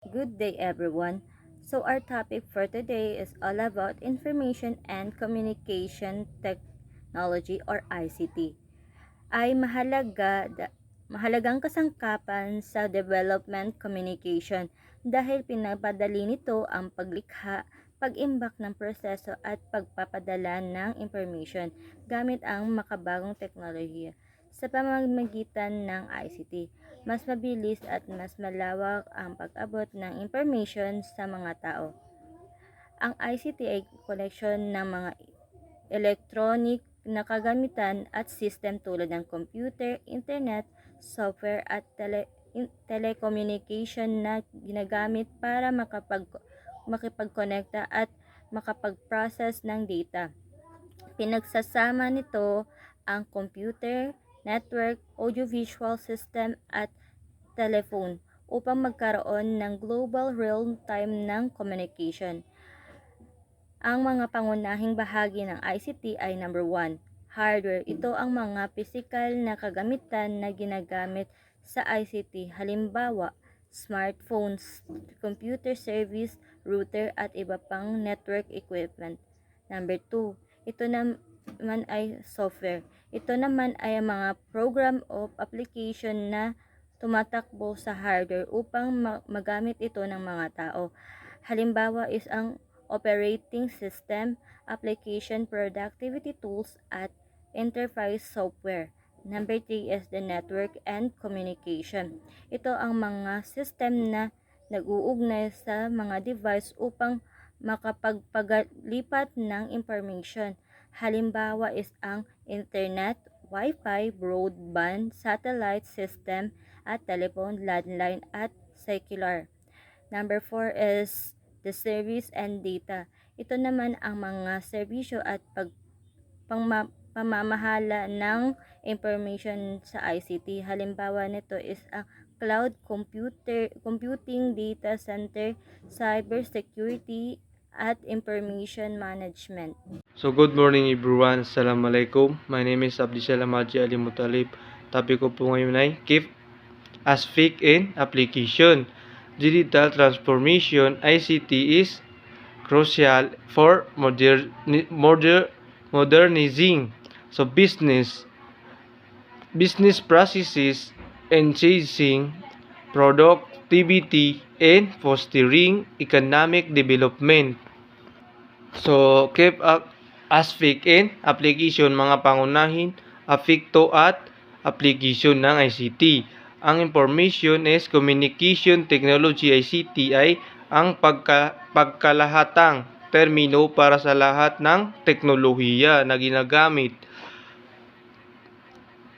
Good day, everyone. So, our topic for today is all about information and communication technology or ICT. Ay mahalagang kasangkapan sa development communication dahil pinapadali nito ang paglikha, pag-imbak ng proseso at pagpapadala ng information gamit ang makabagong teknolohiya. Sa pamamagitan ng ICT, mas mabilis at mas malawak ang pag-abot ng information sa mga tao. Ang ICT ay koleksyon ng mga electronic na kagamitan at system tulad ng computer, internet, software at telecommunication na ginagamit para makipagkonekta at makapag-process ng data. Pinagsasama nito ang computer, network, audiovisual system at telephone upang magkaroon ng global real-time ng communication. Ang mga pangunahing bahagi ng ICT ay number 1, hardware. Ito ang mga pisikal na kagamitan na ginagamit sa ICT, halimbawa, smartphones, computer service, router at iba pang network equipment. Number 2, ito naman ay software. Ito naman ay mga program o application na tumatakbo sa hardware upang magamit ito ng mga tao. Halimbawa is ang operating system, application productivity tools, at enterprise software. Number 3 is the network and communication. Ito ang mga system na nag-uugnay sa mga device upang makapagpaglipat ng information. Halimbawa is ang internet, Wi-Fi, broadband, satellite system, at telephone, landline, at cellular. Number 4 is the service and data. Ito naman ang mga serbisyo at pamamahala ng information sa ICT. Halimbawa nito is ang cloud computing, data center, cyber security, at information management. So good morning everyone. Assalamualaikum. My name is Abdisalam Haji Ali Mutalib. Topic ko po ngayon ay Keep ASFIC in Application. Digital transformation ICT is crucial for modernizing business processes, enhancing productivity and fostering economic development. So keep ASFIC in application, mga pangunahin, apekto at application ng ICT. Ang information is communication technology. ICT ay ang pagkalahatang termino para sa lahat ng teknolohiya na ginagamit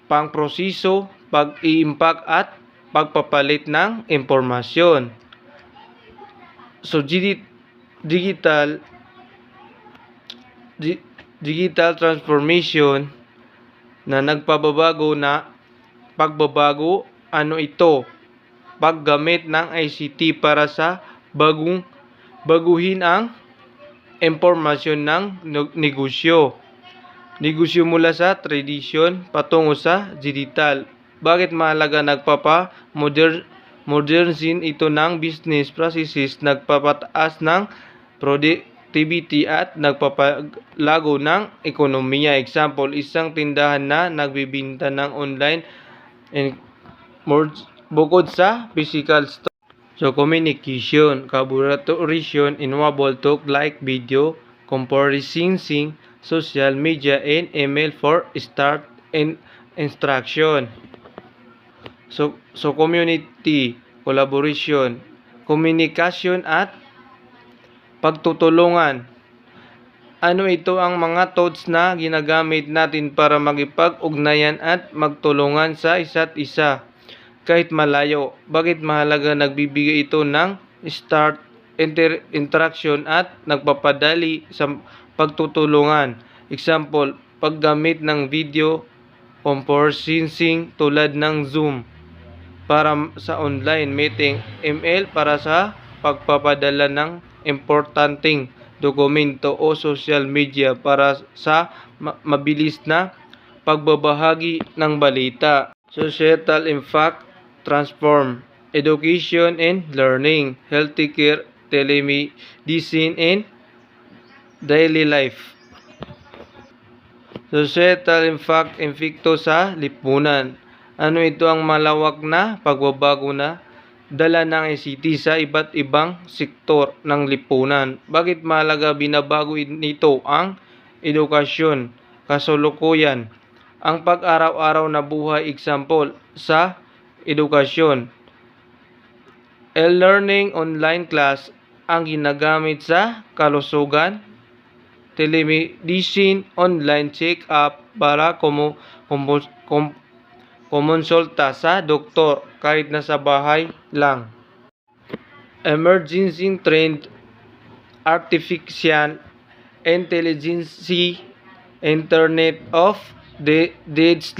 pangproseso, pag-iimbak at pagpapalit ng impormasyon. So digital transformation na pagbabago, ano ito? Paggamit ng ICT para sa baguhin ang impormasyon ng negosyo. Negosyo mula sa tradisyon patungo sa digital. Bakit mahalaga? Modernizing ito ng business processes, nagpapataas ng productivity at nagpapalago ng ekonomiya. Example, isang tindahan na nagbibenta ng online and bukod sa physical store. So communication, collaboration, involve talk like video, conferencing, social media, and email for start and instruction. So community, collaboration, communication at pagtutulungan. Ano ito? Ang mga tools na ginagamit natin para magipag-ugnayan at magtulungan sa isa't isa kahit malayo. Bakit mahalaga? Nagbibigay ito ng start, interaction at nagpapadali sa pagtutulungan. Example, paggamit ng video conferencing tulad ng Zoom para sa online meeting, email para sa pagpapadala ng importanteng dokumento o social media para sa mabilis na pagbabahagi ng balita. Societal impact transform. education and learning, healthcare, telemedicine, and daily life. Societal impact epekto sa lipunan. Ano ito ang malawak na pagbabago na dala ng ICT sa iba't ibang sektor ng lipunan? Bakit mahalaga binabago nito ang edukasyon, kasalukuyan, ang pag-araw-araw na buhay? Example sa edukasyon, e-learning, online class ang ginagamit sa kalusugan, telemedicine, online check-up para kumonsulta sa doktor kahit nasa bahay lang. Emerging trend, artificial intelligence, Internet of Deeds,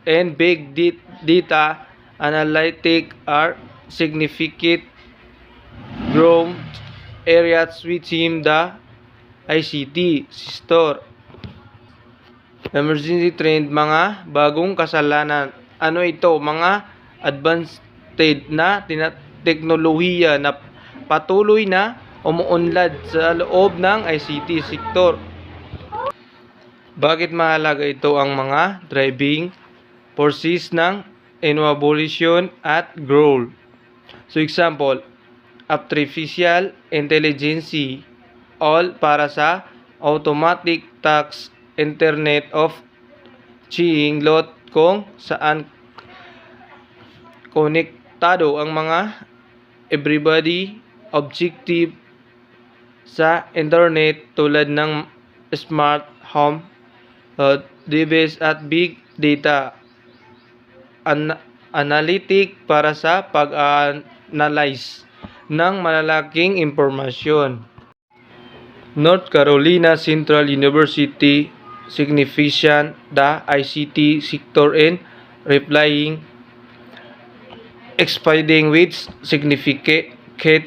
and big data analytics are significant growth areas within the ICT sector. Emergency trend, mga bagong kasalanan. Ano ito? Mga advanced na teknolohiya na patuloy na umuunlad sa loob ng ICT sector. Bakit mahalaga ito? Ang mga driving forces ng innovation at growth. So example, artificial intelligence, all para sa automatic task, Internet of Things, kung saan konektado ang mga everybody objective sa internet tulad ng smart home device at big data analytic para sa pag-analyze ng malalaking impormasyon. North Carolina Central University significant the ICT sector in replying expanding with significant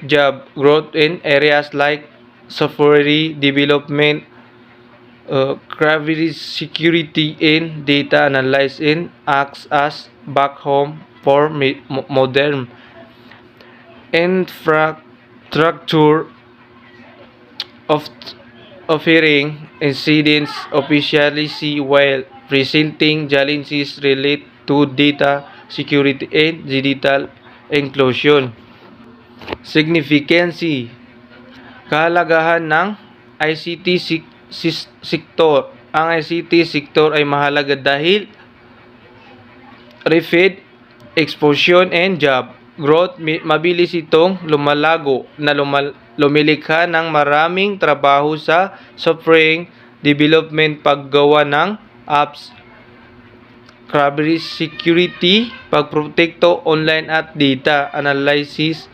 job growth in areas like software development, cyber security, and data analysis, acts as backbone for modern infrastructure of offering incidents efficiency while presenting challenges related to data security and digital inclusion. Significance, kahalagahan ng ICT sector. Ang ICT sector ay mahalaga dahil rapid expansion and job growth, mabilis itong lumalago na lumilikha ng maraming trabaho sa software development, paggawa ng apps, cyber security, pagprotekto online at data analysis,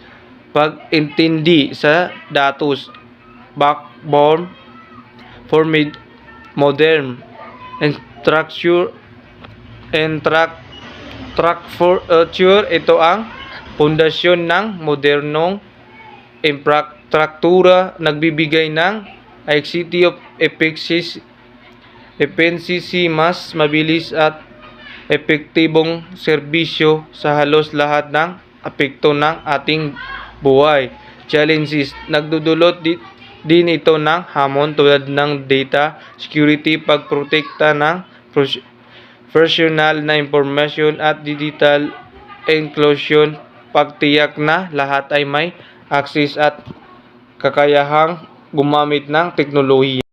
pag-intindi sa datos, backbone for modern infrastructure. Ito ang pundasyon ng modernong infrastruktura, nagbibigay ng ICT of efficiency, mas mabilis at epektibong serbisyo sa halos lahat ng apekto ng ating buhay. Challenges, nagdudulot din ito ng hamon tulad ng data security, pagprotekta ng personal na impormasyon at digital inclusion, pagtiyak na lahat ay may access at kakayahang gumamit ng teknolohiya.